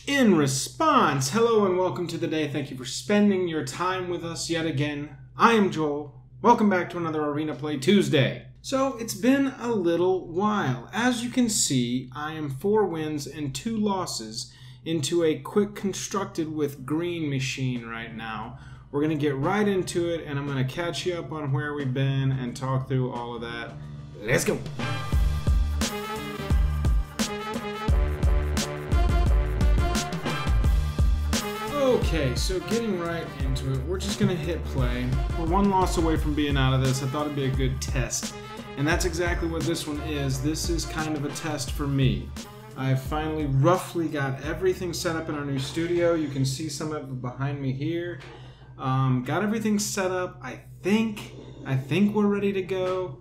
In response, hello and welcome to the day. Thank you for spending your time with us yet again. I am Joel. Welcome back to another Arena Play Tuesday. So it's been a little while. As you can see, I am 4 wins and 2 losses into a quick constructed with green machine right now. We're going to get right into it and I'm going to catch you up on where we've been and talk through all of that. Let's go. Okay, so getting right into it, we're just going to hit play. We're 1 loss away from being out of this. I thought it'd be a good test. And that's exactly what this one is. This is kind of a test for me. I've finally roughly got everything set up in our new studio. You can see some of it behind me here. Got everything set up. I think we're ready to go.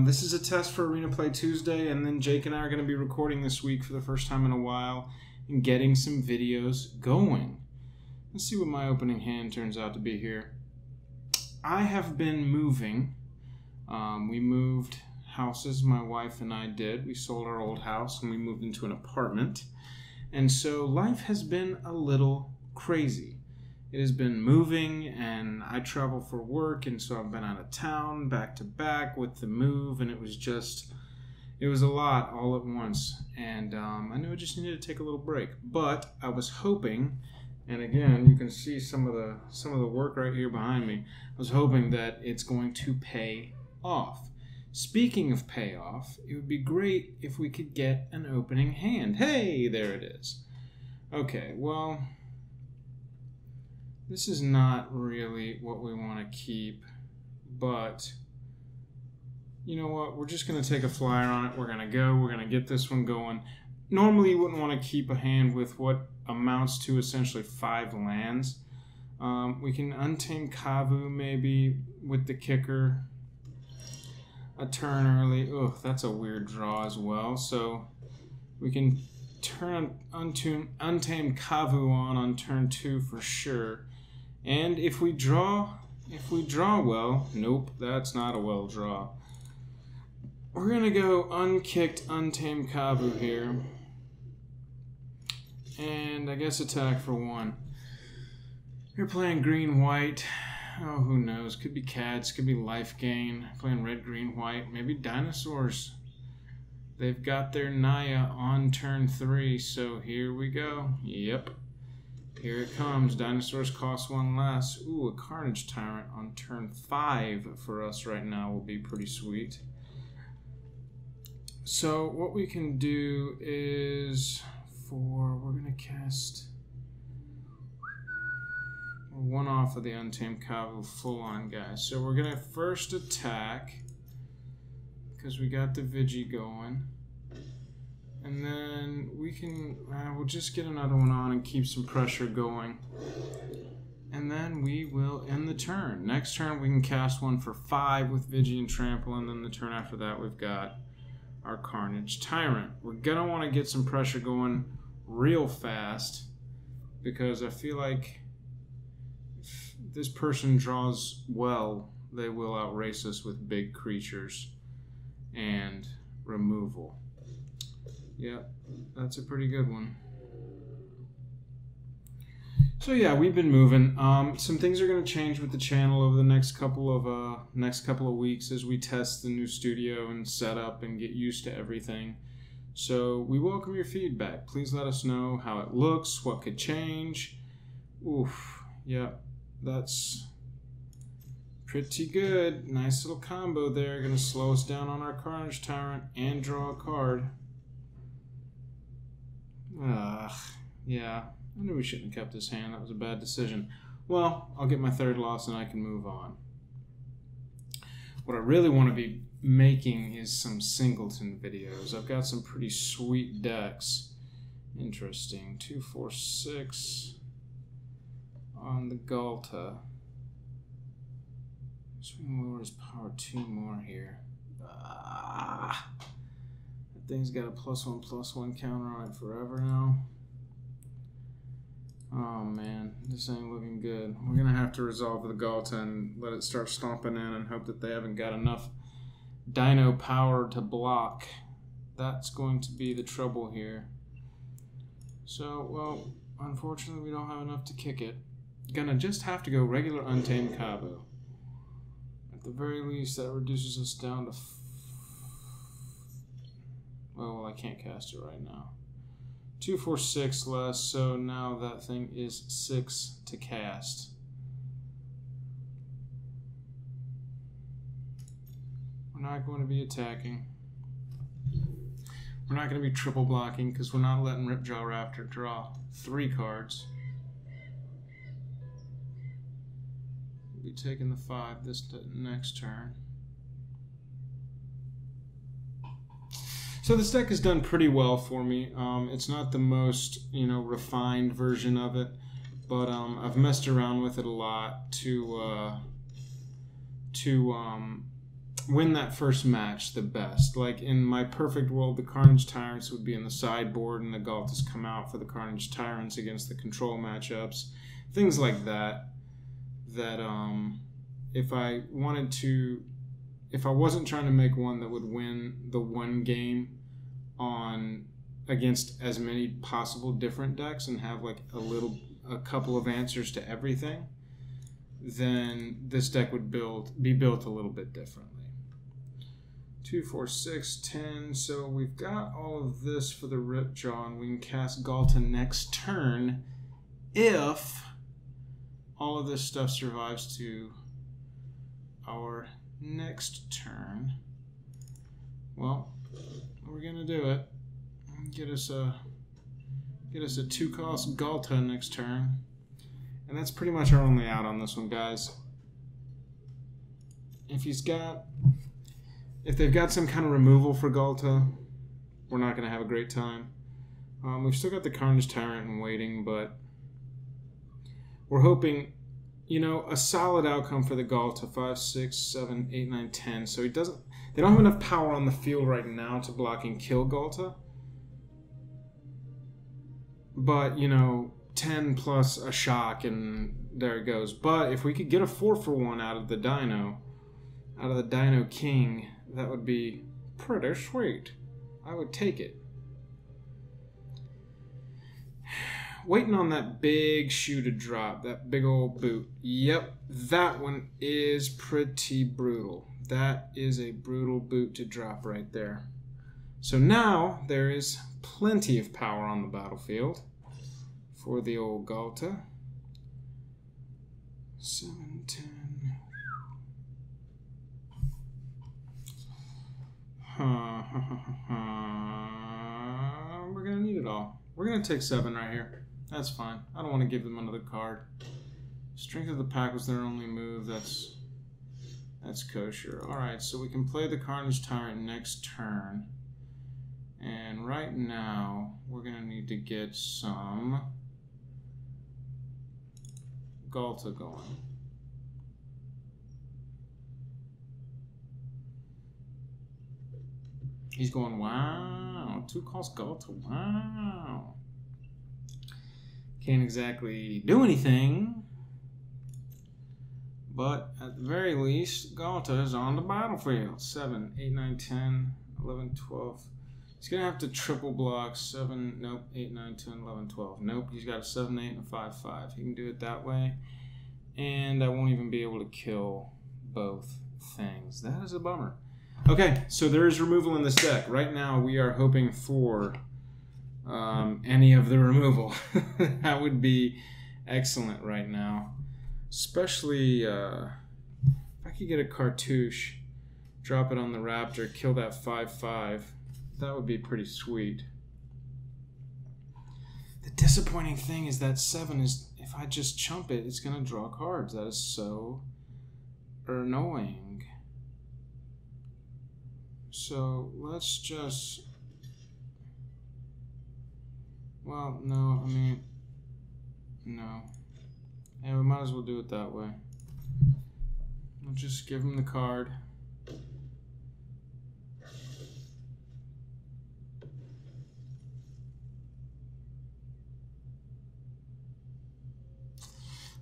This is a test for Arena Play Tuesday, and then Jake and I are going to be recording this week for the first time in a while and getting some videos going. Let's see what my opening hand turns out to be here. I have been moving. We moved houses, my wife and I did. We sold our old house and we moved into an apartment. And so life has been a little crazy. It has been moving and I travel for work, and so I've been out of town back to back with the move, and it was a lot all at once. And I knew I just needed to take a little break. But I was hoping, and again, you can see some of the work right here behind me. I was hoping that it's going to pay off. Speaking of payoff, it would be great if we could get an opening hand. Hey, there it is. Okay, well, this is not really what we want to keep, but you know what? We're just going to take a flyer on it. We're going to go. We're going to get this one going. Normally, you wouldn't want to keep a hand with what amounts to essentially 5 lands. We can untame Kavu maybe with the kicker a turn early. Ugh, that's a weird draw as well. So we can turn untame Kavu on turn 2 for sure. And if we draw well, nope, that's not a well draw. We're gonna go unkicked, untamed Kavu here. And I guess attack for 1. You're playing green-white. Oh, who knows? Could be cats, could be life gain. Playing red, green, white. Maybe dinosaurs. They've got their Naya on turn 3, so here we go. Yep. Here it comes. Dinosaurs cost 1 less. Ooh, a Carnage Tyrant on turn 5 for us right now will be pretty sweet. So what we can do is we're going to cast 1 off of the Untamed Kavu full on, guys. So we're going to first attack because we got the Vigi going. And then we can, we'll just get another one on and keep some pressure going. And then we will end the turn. Next turn we can cast 1 for 5 with Vigi and Trample, and then the turn after that we've got our Carnage Tyrant. We're going to want to get some pressure going real fast because I feel like if this person draws well, they will outrace us with big creatures and removal. Yep, that's a pretty good one. So yeah, we've been moving. Some things are going to change with the channel over the next couple of weeks as we test the new studio and set up and get used to everything. So we welcome your feedback. Please let us know how it looks, what could change. Oof, yeah, that's pretty good. Nice little combo there. Going to slow us down on our Carnage Tyrant and draw a card. Yeah, I knew we shouldn't have kept this hand. That was a bad decision. Well, I'll get my 3rd loss and I can move on. What I really want to be making is some singleton videos. I've got some pretty sweet decks. Interesting. 2, 4, 6 on the Galta. Swing lowers power 2 more here. That thing's got a +1/+1 counter on it forever now. Oh man, this ain't looking good. We're gonna have to resolve the Galta and let it start stomping in and hope that they haven't got enough dino power to block. That's going to be the trouble here. So, well, unfortunately we don't have enough to kick it. Gonna just have to go regular Untamed Cabo. At the very least, that reduces us down to... well, I can't cast it right now. 2, 4, 6 less, so now that thing is 6 to cast. We're not going to be attacking. We're not going to be triple blocking because we're not letting Ripjaw Raptor draw 3 cards. We'll be taking the 5 this next turn. So this deck has done pretty well for me. It's not the most, refined version of it, but I've messed around with it a lot to win that first match the best. Like in my perfect world, the Carnage Tyrants would be in the sideboard and the Galtas come out for the Carnage Tyrants against the control matchups. Things like that. That if I wasn't trying to make one that would win the one game against as many possible different decks and have like a couple of answers to everything, then this deck would be built a little bit differently. 2, 4, 6, 10. So we've got all of this for the Ripjaw, and we can cast Galta next turn if all of this stuff survives to our next turn. Well, we're gonna do it. Get us a 2-cost Galta next turn, and that's pretty much our only out on this one, guys. If they've got some kind of removal for Galta, we're not gonna have a great time. We've still got the Carnage Tyrant in waiting, but we're hoping, a solid outcome for the Galta. 5, 6, 7, 8, 9, 10. So they don't have enough power on the field right now to block and kill Galta. But, 10 plus a shock and there it goes. But if we could get a 4-for-1 out of the Dino King, that would be pretty sweet. I would take it. Waiting on that big shoe to drop, that big old boot. Yep, that one is pretty brutal. That is a brutal boot to drop right there. So now there is plenty of power on the battlefield for the old Galta. 7, 10. We're gonna need it all. We're gonna take 7 right here. That's fine. I don't want to give them another card. Strength of the Pack was their only move. That's kosher. Alright, so we can play the Carnage Tyrant next turn. And right now, we're going to need to get some Galta going. He's going, wow, 2-cost Galta, wow. Can't exactly do anything, but at the very least, Galta is on the battlefield. 7, 8, 9, 10, 11, 12. He's going to have to triple block 7, nope, 8, 9, 10, 11, 12. Nope, he's got a 7, 8, and a 5, 5. He can do it that way, and I won't even be able to kill both things. That is a bummer. Okay, so there is removal in this deck. Right now, we are hoping for any of the removal. That would be excellent right now. Especially if I could get a cartouche, drop it on the Raptor, kill that 5/5. That would be pretty sweet. The disappointing thing is that 7 is, if I just chump it, it's going to draw cards. That is so annoying. So let's just... Well, no, I mean... No. Yeah, we might as well do it that way. We'll just give him the card.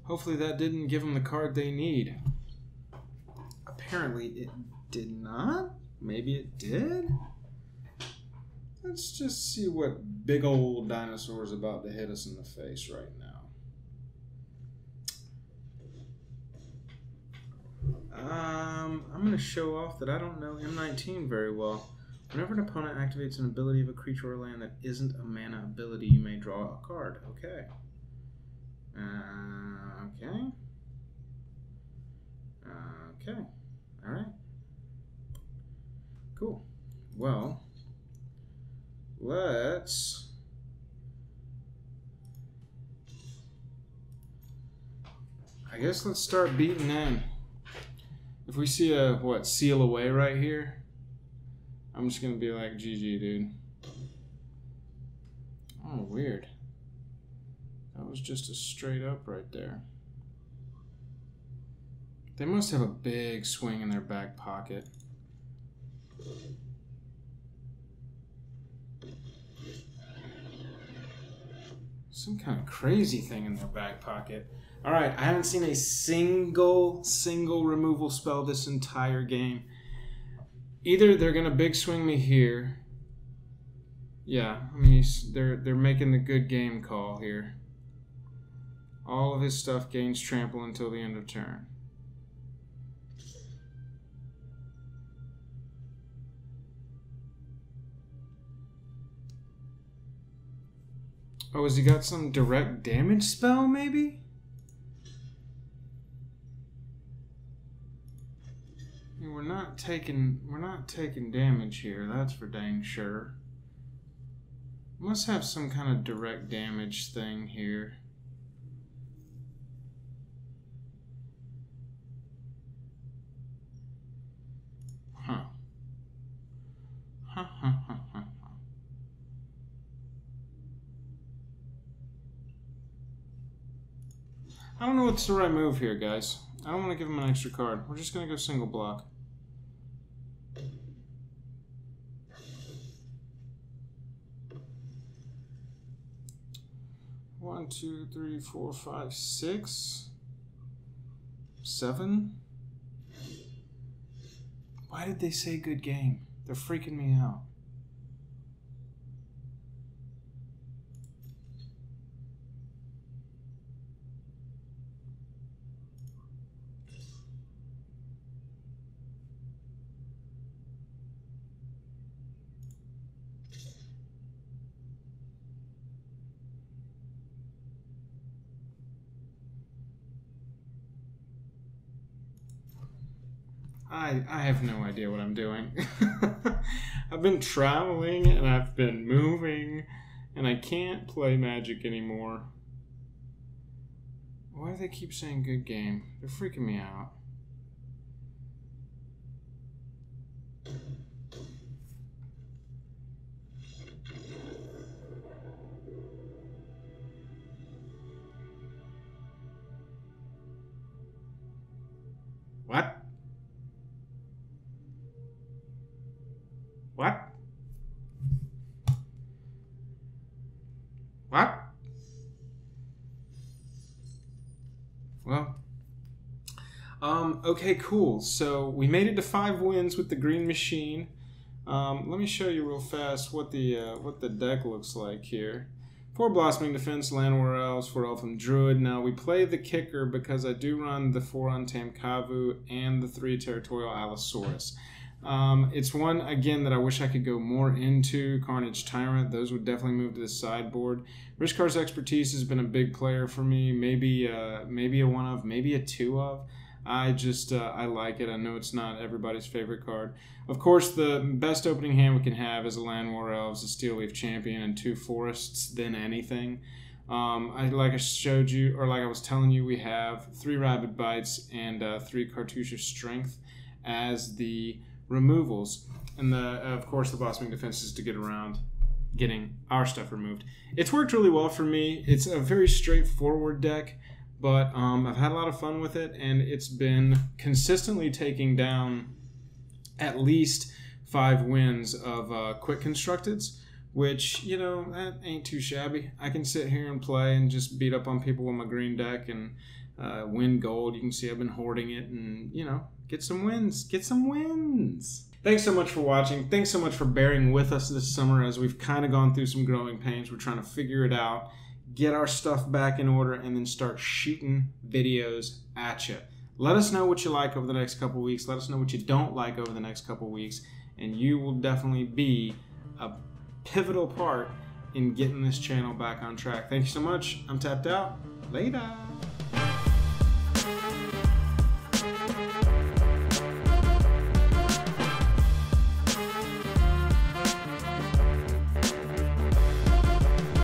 Hopefully that didn't give them the card they need. Apparently it did not. Maybe it did? Let's just see what big old dinosaur is about to hit us in the face right now. I'm going to show off that I don't know M19 very well. Whenever an opponent activates an ability of a creature or land that isn't a mana ability, you may draw a card. Okay. Okay. Okay. Alright. Cool. Well, let's... I guess let's start beating in. If we see a, what, seal away right here, I'm just going to be like, GG, dude. Oh, weird. That was just a straight up right there. They must have a big swing in their back pocket. Some kind of crazy thing in their back pocket. Alright, I haven't seen a single removal spell this entire game. Either they're going to big swing me here. Yeah, I mean, they're making the good game call here. All of his stuff gains trample until the end of turn. Oh, has he got some direct damage spell, maybe? I mean, we're not taking damage here, that's for dang sure. Must have some kind of direct damage thing here. Huh. I don't know what's the right move here, guys. I don't want to give him an extra card. We're just going to go single block. One, two, three, four, five, 6, 7. Why did they say good game? They're freaking me out. I have no idea what I'm doing. I've been traveling and I've been moving and I can't play Magic anymore. Why do they keep saying good game? They're freaking me out. What? What? What? Well, okay, cool. So we made it to 5 wins with the green machine. Let me show you real fast what the deck looks like here. 4 Blossoming Defense, Llanowar Elves, 4 Elfin Druid. Now we play the kicker because I do run the 4 Untamed Kavu and the 3 Territorial Allosaurus. It's one, again, that I wish I could go more into. Carnage Tyrant, those would definitely move to the sideboard. Rishkar's Expertise has been a big player for me. Maybe a 1 of, maybe a 2 of. I like it. I know it's not everybody's favorite card. Of course, the best opening hand we can have is a Llanowar Elves, a Steel Leaf Champion, and 2 Forests, then anything. Like I showed you, or like I was telling you, we have 3 Rabid Bites and 3 Cartouche of Strength as the removals, and of course the Blossoming Defense is to get around getting our stuff removed. It's worked really well for me. It's a very straightforward deck, but I've had a lot of fun with it, and it's been consistently taking down at least 5 wins of quick constructeds, which, you know, that ain't too shabby. I can sit here and play and just beat up on people with my green deck and win gold. You can see I've been hoarding it and, you know, get some wins. Get some wins. Thanks so much for watching. Thanks so much for bearing with us this summer as we've kind of gone through some growing pains. We're trying to figure it out, get our stuff back in order, and then start shooting videos at you. Let us know what you like over the next couple weeks. Let us know what you don't like over the next couple weeks, and you will definitely be a pivotal part in getting this channel back on track. Thank you so much. I'm tapped out. Later.